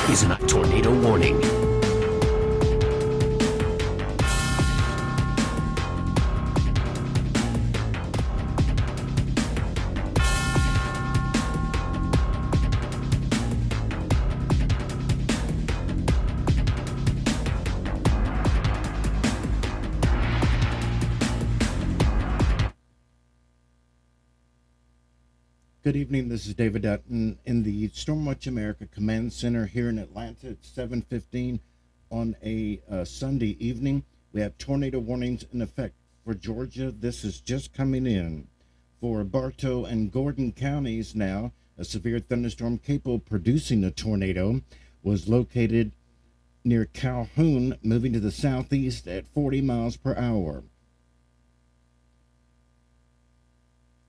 This is a tornado warning. Good evening, this is David Dutton in the Stormwatch America Command Center here in Atlanta at 7:15 on a Sunday evening. We have tornado warnings in effect for Georgia. This is just coming in. For Bartow and Gordon counties now, a severe thunderstorm capable of producing a tornado was located near Calhoun, moving to the southeast at 40 miles per hour.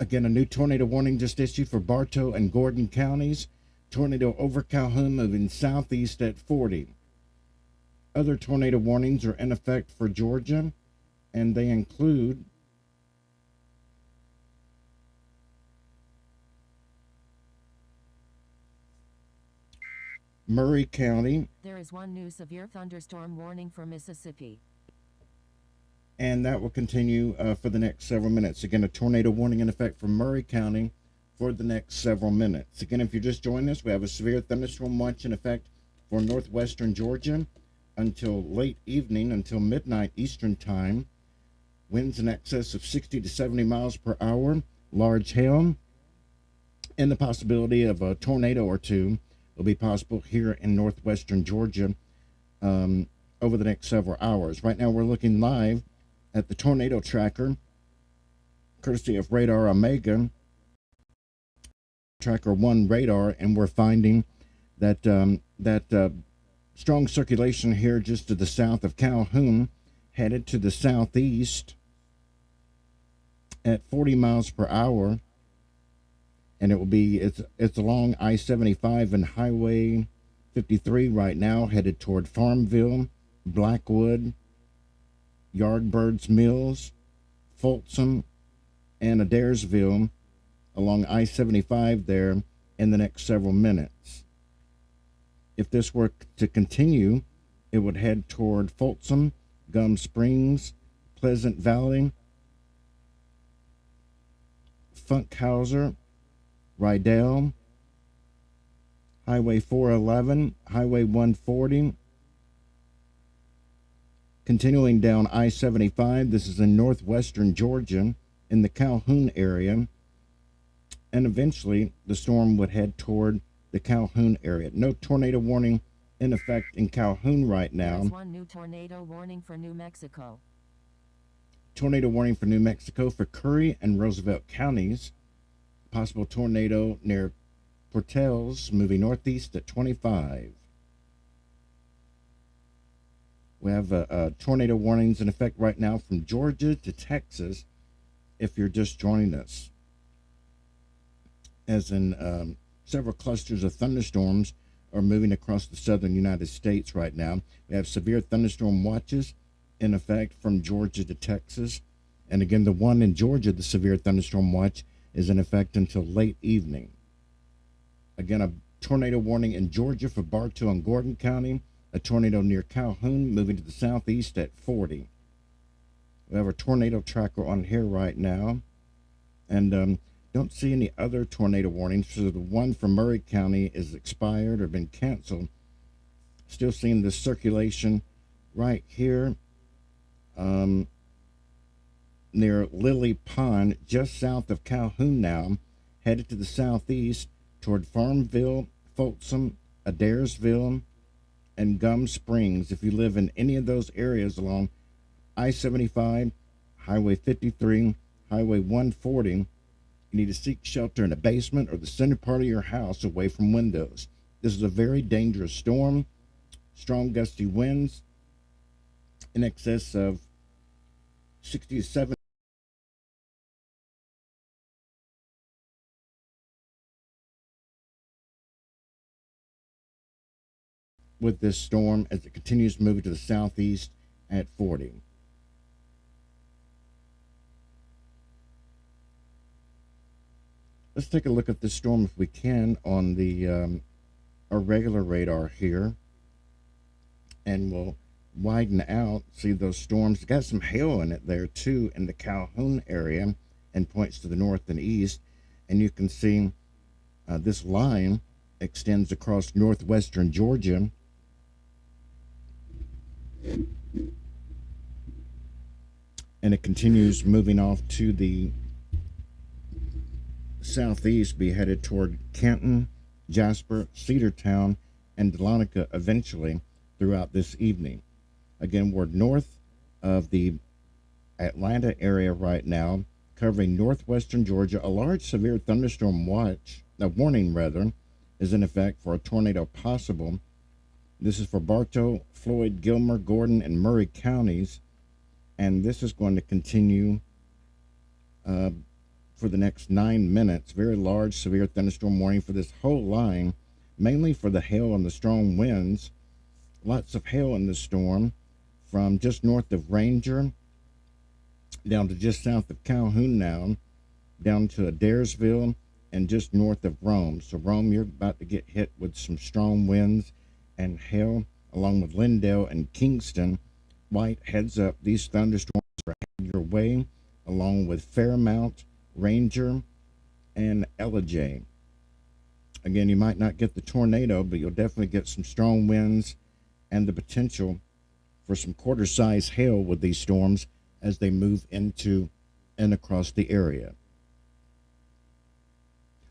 Again, a new tornado warning just issued for Bartow and Gordon counties. Tornado over Calhoun moving southeast at 40. Other tornado warnings are in effect for Georgia, and they include Murray County. There is one new severe thunderstorm warning for Mississippi. And that will continue for the next several minutes. Again, a tornado warning in effect for Murray County for the next several minutes. Again, if you're just joining us, we have a severe thunderstorm watch in effect for northwestern Georgia until late evening, until midnight Eastern time. Winds in excess of 60 to 70 miles per hour, large hail, and the possibility of a tornado or two will be possible here in northwestern Georgia over the next several hours. Right now, we're looking live at the tornado tracker, courtesy of Radar Omega, Tracker 1 radar, and we're finding that strong circulation here just to the south of Calhoun, headed to the southeast at 40 miles per hour, and it will be it's along I-75 and Highway 53 right now, headed toward Farmville, Blackwood, Yardbirds Mills, Folsom, and Adairsville along I-75 there in the next several minutes. If this were to continue, it would head toward Folsom, Gum Springs, Pleasant Valley, Funkhauser, Rydell, Highway 411, Highway 140, continuing down I-75. This is in northwestern Georgia in the Calhoun area, and eventually the storm would head toward the Calhoun area. No tornado warning in effect in Calhoun right now. There's one new tornado warning for New Mexico. Tornado warning for New Mexico for Curry and Roosevelt counties. Possible tornado near Portales, moving northeast at 25. We have tornado warnings in effect right now from Georgia to Texas, if you're just joining us. As in several clusters of thunderstorms are moving across the southern United States right now. We have severe thunderstorm watches in effect from Georgia to Texas. And again, the one in Georgia, the severe thunderstorm watch, is in effect until late evening. Again, a tornado warning in Georgia for Bartow and Gordon County. A tornado near Calhoun moving to the southeast at 40. We have a tornado tracker on here right now, and don't see any other tornado warnings. So the one from Murray County is expired or been canceled. Still seeing the circulation right here near Lily Pond, just south of Calhoun now, headed to the southeast toward Farmville, Folsom, Adairsville, and Gum Springs. If you live in any of those areas along I-75, Highway 53, Highway 140, you need to seek shelter in a basement or the center part of your house away from windows. This is a very dangerous storm. Strong gusty winds in excess of 67 with this storm as it continues moving to the southeast at 40. Let's take a look at this storm if we can on the our regular radar here, and we'll widen out. See those storms got some hail in it there too in the Calhoun area, and points to the north and east. And you can see this line extends across northwestern Georgia, and it continues moving off to the southeast, be headed toward Canton, Jasper, Cedartown, and Dahlonega eventually throughout this evening. Again, we're north of the Atlanta area right now, covering northwestern Georgia. A large severe thunderstorm warning is in effect for a tornado possible. This is for Bartow, Floyd, Gilmer, Gordon, and Murray counties, and this is going to continue for the next 9 minutes. Very large severe thunderstorm warning for this whole line, mainly for the hail and the strong winds. Lots of hail in the storm from just north of Ranger down to just south of Calhoun now, down to Adairsville, and just north of Rome. So Rome, you're about to get hit with some strong winds and hail, along with Lindale and Kingston. White, heads up, these thunderstorms are headed your way, along with Fairmount, Ranger, and Ellijay. Again, you might not get the tornado, but you'll definitely get some strong winds and the potential for some quarter-size hail with these storms as they move into and across the area.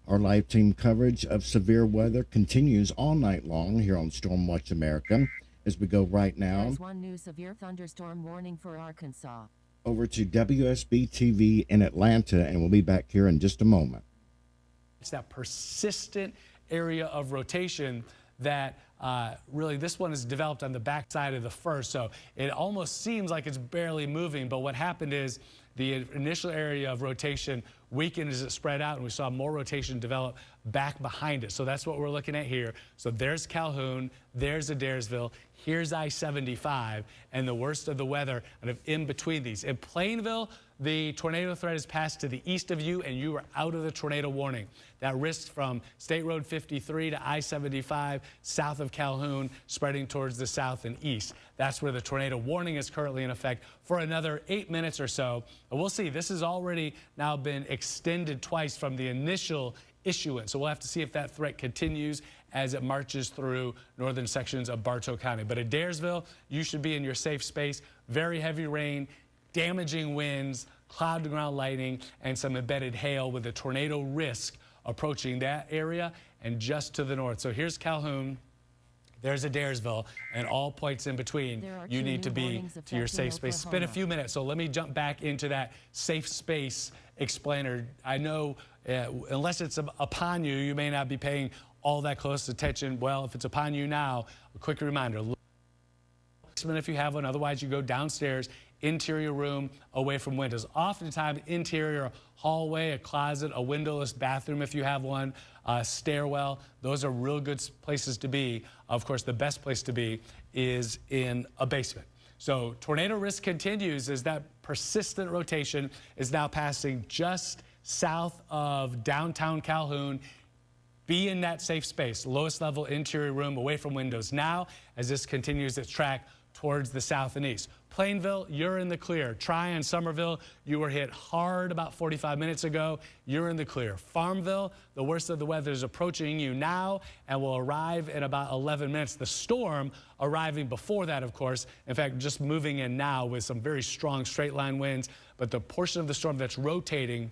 Our live team coverage of severe weather continues all night long here on Storm Watch America as we go right now. There's one new severe thunderstorm warning for Arkansas. Over to WSB TV in Atlanta, and we'll be back here in just a moment. It's that persistent area of rotation that really this one is developed on the backside of the first, so it almost seems like it's barely moving, but what happened is the initial area of rotation weakened as it spread out, and we saw more rotation develop back behind it. So that's what we're looking at here. So there's Calhoun, there's Adairsville, here's I-75, and the worst of the weather kind of in between these. In Plainville, the tornado threat is passed to the east of you, and you are out of the tornado warning. That risk from State Road 53 to I-75 south of Calhoun, spreading towards the south and east. That's where the tornado warning is currently in effect for another 8 minutes or so. And we'll see, this has already now been extended twice from the initial issuance. So we'll have to see if that threat continues as it marches through northern sections of Bartow County. But at Adairsville, you should be in your safe space. Very heavy rain, damaging winds, cloud to ground lightning, and some embedded hail with a tornado risk approaching that area and just to the north. So here's Calhoun, there's Adairsville, and all points in between you need to be to your safe space. It's been a few minutes, so let me jump back into that safe space explainer. I know unless it's upon you, you may not be paying all that close attention. Well, if it's upon you now, a quick reminder. If you have one, otherwise you go downstairs, interior room, away from windows. Oftentimes, interior hallway, a closet, a windowless bathroom if you have one, a stairwell. Those are real good places to be. Of course, the best place to be is in a basement. So tornado risk continues as that persistent rotation is now passing just south of downtown Calhoun. Be in that safe space, lowest level interior room, away from windows now as this continues its track towards the south and east. Plainville, you're in the clear. Tryon, Somerville, you were hit hard about 45 minutes ago. You're in the clear. Farmville, the worst of the weather is approaching you now and will arrive in about 11 minutes. The storm arriving before that, of course. In fact, just moving in now with some very strong straight line winds. But the portion of the storm that's rotating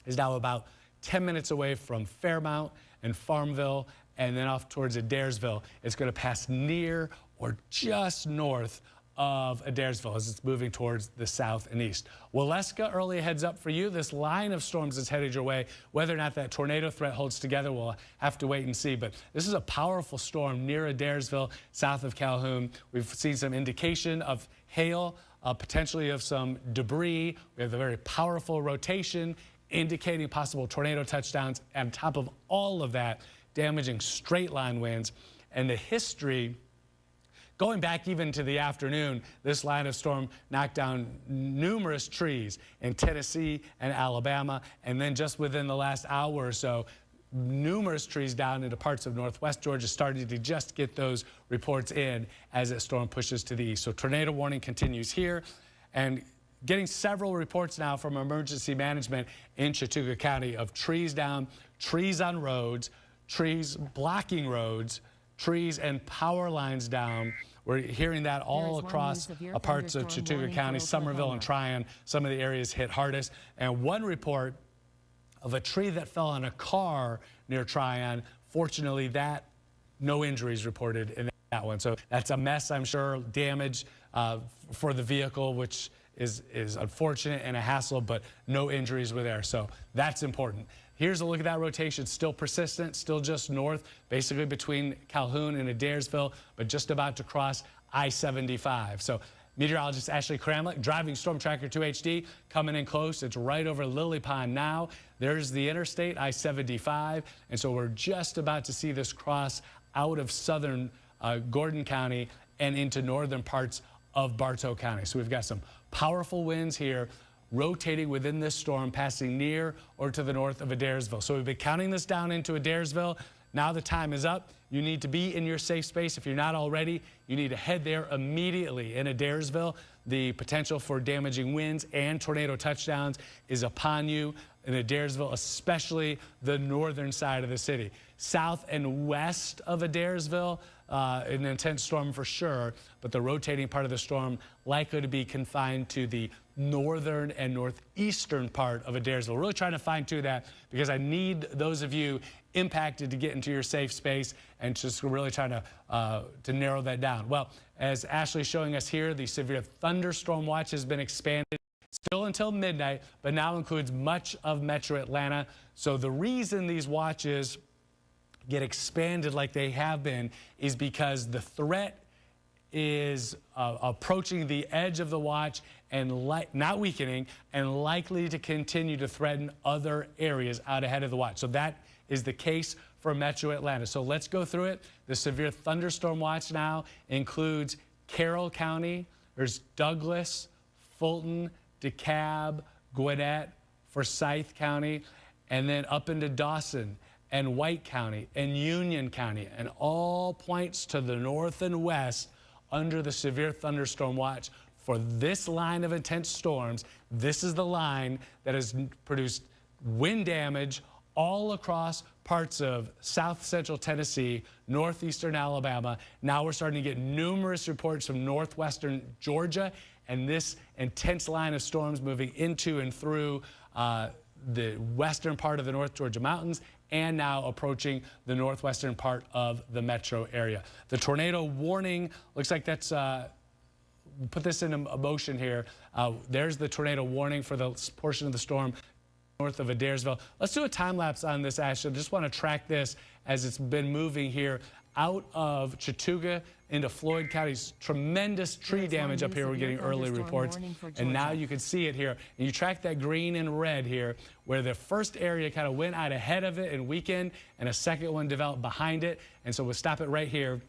is now about 10 minutes away from Fairmount and Farmville, and then off towards Adairsville. It's going to pass near or just north of Adairsville as it's moving towards the south and east. Waleska, early heads up for you. This line of storms is headed your way. Whether or not that tornado threat holds together, we'll have to wait and see. But this is a powerful storm near Adairsville, south of Calhoun. We've seen some indication of hail, potentially of some debris. We have a very powerful rotation indicating possible tornado touchdowns. And on top of all of that, damaging straight line winds. And the history, going back even to the afternoon, this line of storm knocked down numerous trees in Tennessee and Alabama. And then just within the last hour or so, numerous trees down into parts of northwest Georgia, starting to just get those reports in as that storm pushes to the east. So tornado warning continues here, and getting several reports now from emergency management in Chattooga County of trees down, trees on roads, trees blocking roads, trees and power lines down. We're hearing that all across parts of Chattooga County, Somerville and Tryon, some of the areas hit hardest. And one report of a tree that fell on a car near Tryon. Fortunately, no injuries reported in that one. So that's a mess, I'm sure, damage for the vehicle, which is unfortunate and a hassle, but no injuries were there. So that's important. Here's a look at that rotation. Still persistent, still just north, basically between Calhoun and Adairsville, but just about to cross I-75. So meteorologist Ashley Kramlich driving Storm Tracker 2 HD, coming in close. It's right over Lily Pond now. There's the interstate, I-75. And so we're just about to see this cross out of southern Gordon County and into northern parts of Bartow County. So we've got some powerful winds here rotating within this storm, passing near or to the north of Adairsville. So we've been counting this down into Adairsville. Now the time is up. You need to be in your safe space. If you're not already, you need to head there immediately. In Adairsville, the potential for damaging winds and tornado touchdowns is upon you. In Adairsville, especially the northern side of the city. South and west of Adairsville, an intense storm for sure, but the rotating part of the storm likely to be confined to the northern and northeastern part of Adairsville. We're really trying to fine-tune that because I need those of you impacted to get into your safe space and just really trying to narrow that down. Well, as Ashley's showing us here, the severe thunderstorm watch has been expanded still until midnight, but now includes much of metro Atlanta. So the reason these watches get expanded like they have been is because the threat is approaching the edge of the watch and not weakening and likely to continue to threaten other areas out ahead of the watch. So that is the case for metro Atlanta. So let's go through it. The severe thunderstorm watch now includes Carroll County, there's Douglas, Fulton, DeKalb, Gwinnett, Forsyth County, and then up into Dawson and White County and Union County, and all points to the north and west under the severe thunderstorm watch. For this line of intense storms, this is the line that has produced wind damage all across parts of south central Tennessee, northeastern Alabama. Now we're starting to get numerous reports from northwestern Georgia, and this intense line of storms moving into and through the western part of the North Georgia mountains and now approaching the northwestern part of the metro area. The tornado warning looks like that's we'll put this in motion here. There's the tornado warning for the portion of the storm north of Adairsville. Let's do a time lapse on this, Ashley. I just want to track this as it's been moving here out of Chattooga into Floyd County's tremendous tree damage up here. We're getting early reports, and now you can see it here. And you track that green and red here, where the first area kind of went out ahead of it and weakened, and a second one developed behind it. And so we'll stop it right here.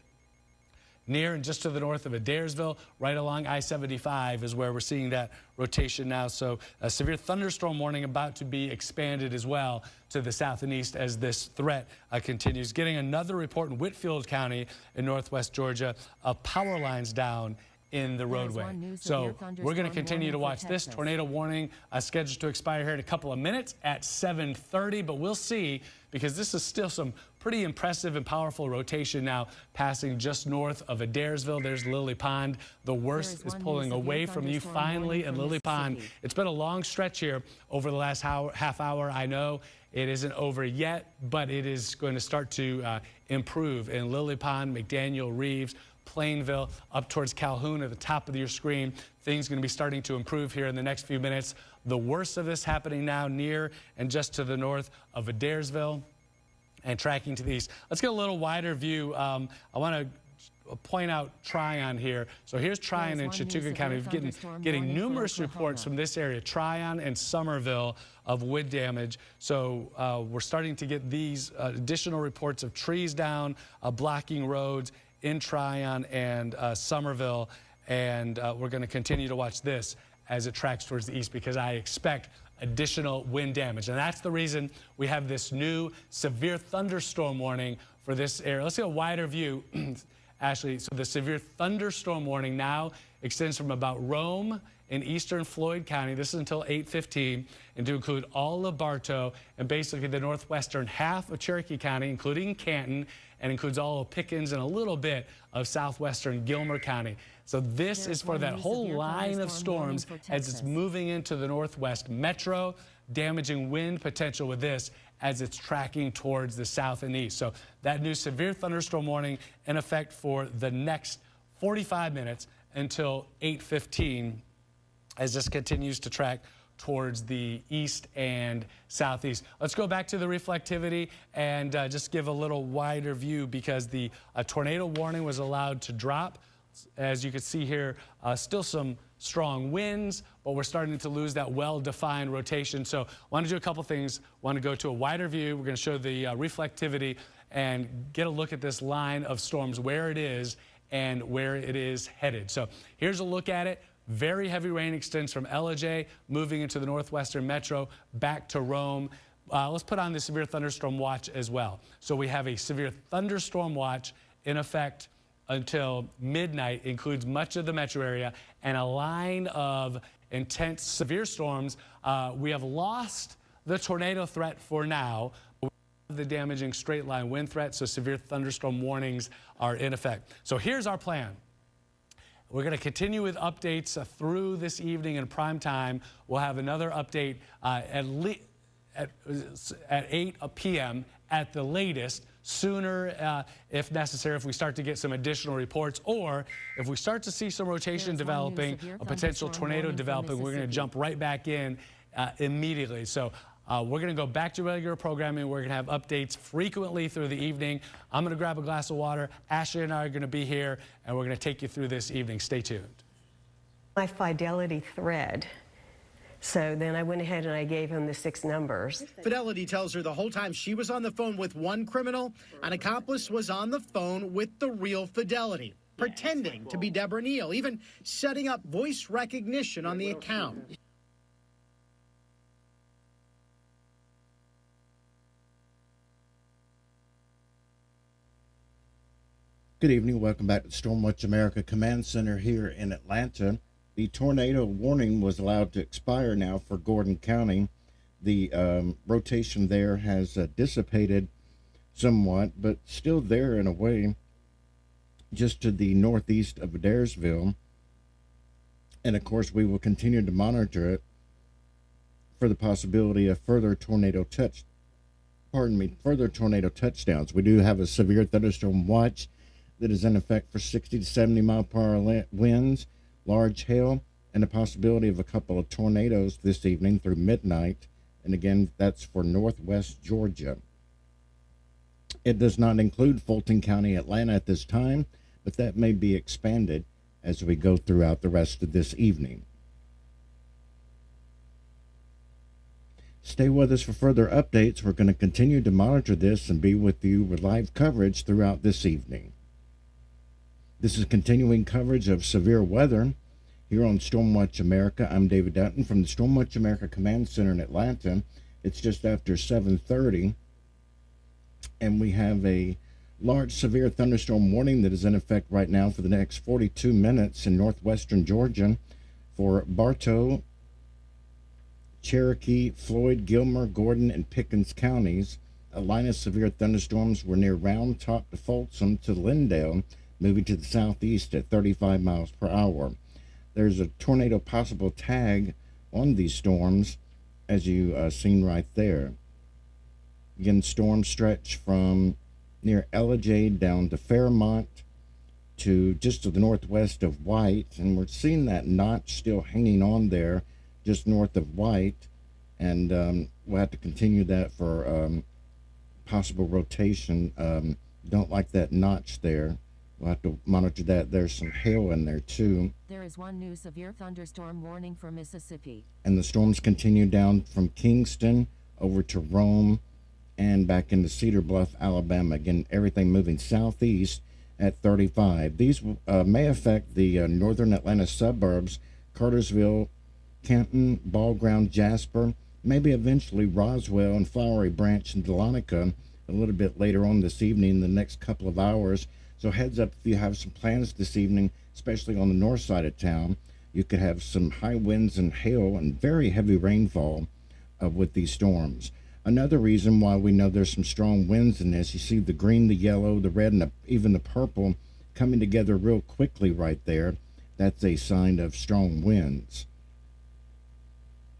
Near and just to the north of Adairsville, right along I-75 is where we're seeing that rotation now. So a severe thunderstorm warning about to be expanded as well to the south and east as this threat continues. Getting another report in Whitfield County in northwest Georgia of power lines down in the roadway. So we're going to continue to watch this tornado warning scheduled to expire here in a couple of minutes at 7:30, but we'll see, because this is still some pretty impressive and powerful rotation now passing just north of Adairsville. There's Lily Pond. The worst is pulling away from you finally in Lily Pond. It's been a long stretch here over the last half hour. I know it isn't over yet, but it is going to start to improve in Lily Pond, McDaniel, Reeves, Plainville, up towards Calhoun at the top of your screen. Things going to be starting to improve here in the next few minutes. The worst of this happening now near and just to the north of Adairsville and tracking to the east. Let's get a little wider view. I want to point out Tryon here. So here's Tryon in Chattooga County. We're getting numerous reports from this area, Tryon and Somerville, of wind damage. So we're starting to get these additional reports of trees down, blocking roads in Tryon and Somerville, and we're going to continue to watch this as it tracks towards the east, because I expect additional wind damage. And that's the reason we have this new severe thunderstorm warning for this area. Let's get a wider view, Ashley. So the severe thunderstorm warning now extends from about Rome in eastern Floyd County. This is until 8:15, and to include all of Bartow and basically the northwestern half of Cherokee County, including Canton, and includes all of Pickens and a little bit of southwestern Gilmer County. So this is for that whole line of storms as it's moving into the northwest metro, damaging wind potential with this as it's tracking towards the south and east. So that new severe thunderstorm warning in effect for the next 45 minutes until 8:15 as this continues to track towards the east and southeast. Let's go back to the reflectivity and just give a little wider view because the tornado warning was allowed to drop. As you can see here, still some strong winds, but we're starting to lose that well-defined rotation. So I want to do a couple things. I want to go to a wider view. We're going to show the reflectivity and get a look at this line of storms, where it is and where it is headed. So here's a look at it. Very heavy rain extends from Ellijay, moving into the northwestern metro, back to Rome. Let's put on the severe thunderstorm watch as well. So we have a severe thunderstorm watch in effect until midnight, includes much of the metro area, and a line of intense severe storms. We have lost the tornado threat for now. The damaging straight line wind threat, so severe thunderstorm warnings are in effect. So here's our plan. We're going to continue with updates through this evening in prime time. We'll have another update at 8 p.m. at the latest, sooner if necessary, if we start to get some additional reports, or if we start to see some rotation developing, a potential tornado developing, we're going to jump right back in immediately. So we're going to go back to regular programming. We're going to have updates frequently through the evening. I'm going to grab a glass of water. Ashley and I are going to be here, and we're going to take you through this evening. Stay tuned. My Fidelity thread. So then I went ahead and I gave him the 6 numbers. Fidelity tells her the whole time she was on the phone with one criminal, an accomplice was on the phone with the real Fidelity, pretending to be Deborah Neal, even setting up voice recognition on the account. Good evening. Welcome back to the Stormwatch America Command Center here in Atlanta. The tornado warning was allowed to expire now for Gordon County. The rotation there has dissipated somewhat, but still there in a way, just to the northeast of Adairsville. And of course, we will continue to monitor it for the possibility of further tornado touchdowns. We do have a severe thunderstorm watch that is in effect for 60 to 70 mile per hour winds, large hail, and the possibility of a couple of tornadoes this evening through midnight. And again, that's for northwest Georgia. It does not include Fulton County, Atlanta at this time, but that may be expanded as we go throughout the rest of this evening. Stay with us for further updates. We're going to continue to monitor this and be with you with live coverage throughout this evening. This is continuing coverage of severe weather here on Stormwatch America. I'm David Dutton from the Stormwatch America Command Center in Atlanta. It's just after 7:30, and we have a large severe thunderstorm warning that is in effect right now for the next 42 minutes in northwestern Georgia for Bartow, Cherokee, Floyd, Gilmer, Gordon, and Pickens counties. A line of severe thunderstorms were near Round Top to Folsom to Lindale, moving to the southeast at 35 miles per hour. There's a tornado possible tag on these storms, as you seen right there. Again, storms stretch from near Ellijay down to Fairmont to just to the northwest of White, and we're seeing that notch still hanging on there just north of White, and we'll have to continue that for possible rotation. Don't like that notch there. We'll have to monitor that. There's some hail in there too. There is one new severe thunderstorm warning for Mississippi. And the storms continue down from Kingston over to Rome and back into Cedar Bluff, Alabama. Again, everything moving southeast at 35. These may affect the northern Atlanta suburbs, Cartersville, Canton, Ball Ground, Jasper, maybe eventually Roswell and Flowery Branch and Dahlonega a little bit later on this evening, the next couple of hours. So heads up if you have some plans this evening, especially on the north side of town. You could have some high winds and hail and very heavy rainfall with these storms. Another reason why we know there's some strong winds in this, you see the green, the yellow, the red, and even the purple coming together real quickly right there. That's a sign of strong winds.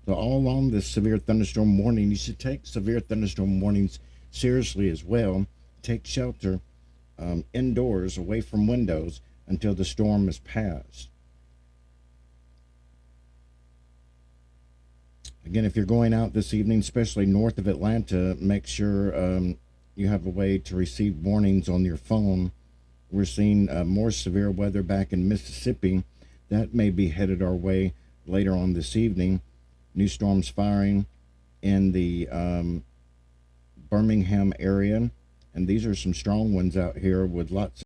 So all along this severe thunderstorm warning, you should take severe thunderstorm warnings seriously as well. Take shelter indoors, away from windows, until the storm is past. Again, if you're going out this evening, especially north of Atlanta, make sure you have a way to receive warnings on your phone. We're seeing more severe weather back in Mississippi. That may be headed our way later on this evening. New storms firing in the Birmingham area. And these are some strong ones out here with lots